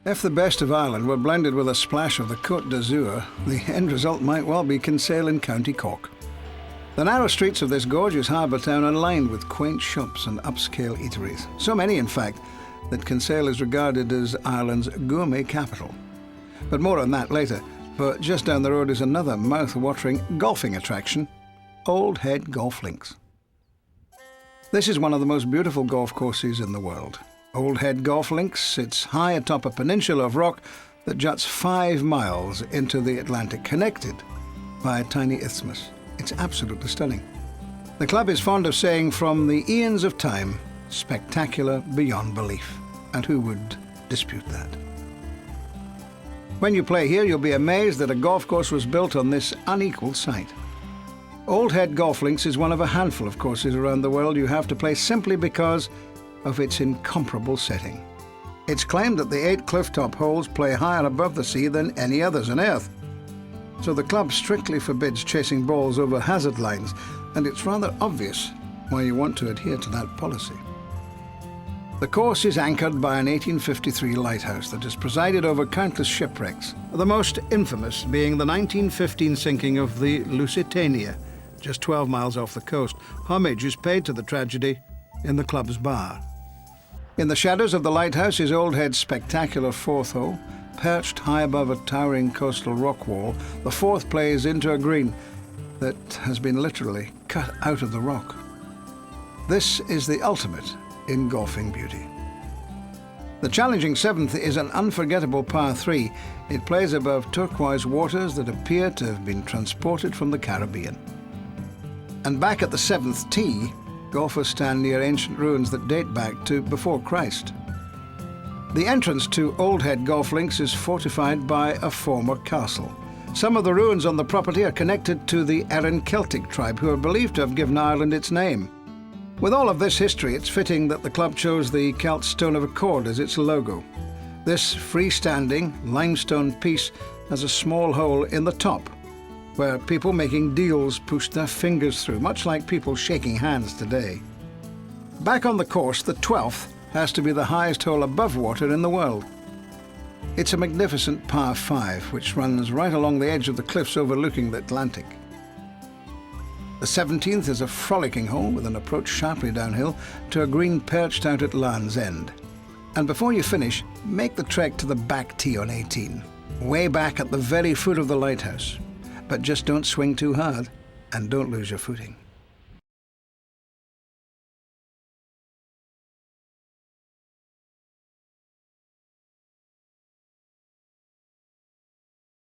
If the best of Ireland were blended with a splash of the Côte d'Azur, the end result might well be Kinsale in County Cork. The narrow streets of this gorgeous harbour town are lined with quaint shops and upscale eateries. So many, in fact, that Kinsale is regarded as Ireland's gourmet capital. But more on that later, for just down the road is another mouth-watering golfing attraction, Old Head Golf Links. This is one of the most beautiful golf courses in the world. Old Head Golf Links sits high atop a peninsula of rock that juts 5 miles into the Atlantic, connected by a tiny isthmus. It's absolutely stunning. The club is fond of saying, from the eons of time, spectacular beyond belief. And who would dispute that? When you play here, you'll be amazed that a golf course was built on this unequaled site. Old Head Golf Links is one of a handful of courses around the world you have to play simply because of its incomparable setting. It's claimed that the 8 clifftop holes play higher above the sea than any others on Earth. So the club strictly forbids chasing balls over hazard lines, and it's rather obvious why you want to adhere to that policy. The course is anchored by an 1853 lighthouse that has presided over countless shipwrecks, the most infamous being the 1915 sinking of the Lusitania, just 12 miles off the coast. Homage is paid to the tragedy in the club's bar. In the shadows of the lighthouse is Old Head's spectacular 4th hole. Perched high above a towering coastal rock wall, the 4th plays into a green that has been literally cut out of the rock. This is the ultimate in golfing beauty. The challenging 7th is an unforgettable par 3. It plays above turquoise waters that appear to have been transported from the Caribbean. And back at the 7th tee, golfers stand near ancient ruins that date back to before Christ. The entrance to Old Head Golf Links is fortified by a former castle. Some of the ruins on the property are connected to the Erin Celtic tribe, who are believed to have given Ireland its name. With all of this history, it's fitting that the club chose the Celt Stone of Accord as its logo. This freestanding limestone piece has a small hole in the top, where people making deals pushed their fingers through, much like people shaking hands today. Back on the course, the 12th has to be the highest hole above water in the world. It's a magnificent par 5, which runs right along the edge of the cliffs overlooking the Atlantic. The 17th is a frolicking hole with an approach sharply downhill to a green perched out at Land's End. And before you finish, make the trek to the back tee on 18, way back at the very foot of the lighthouse. But just don't swing too hard and don't lose your footing.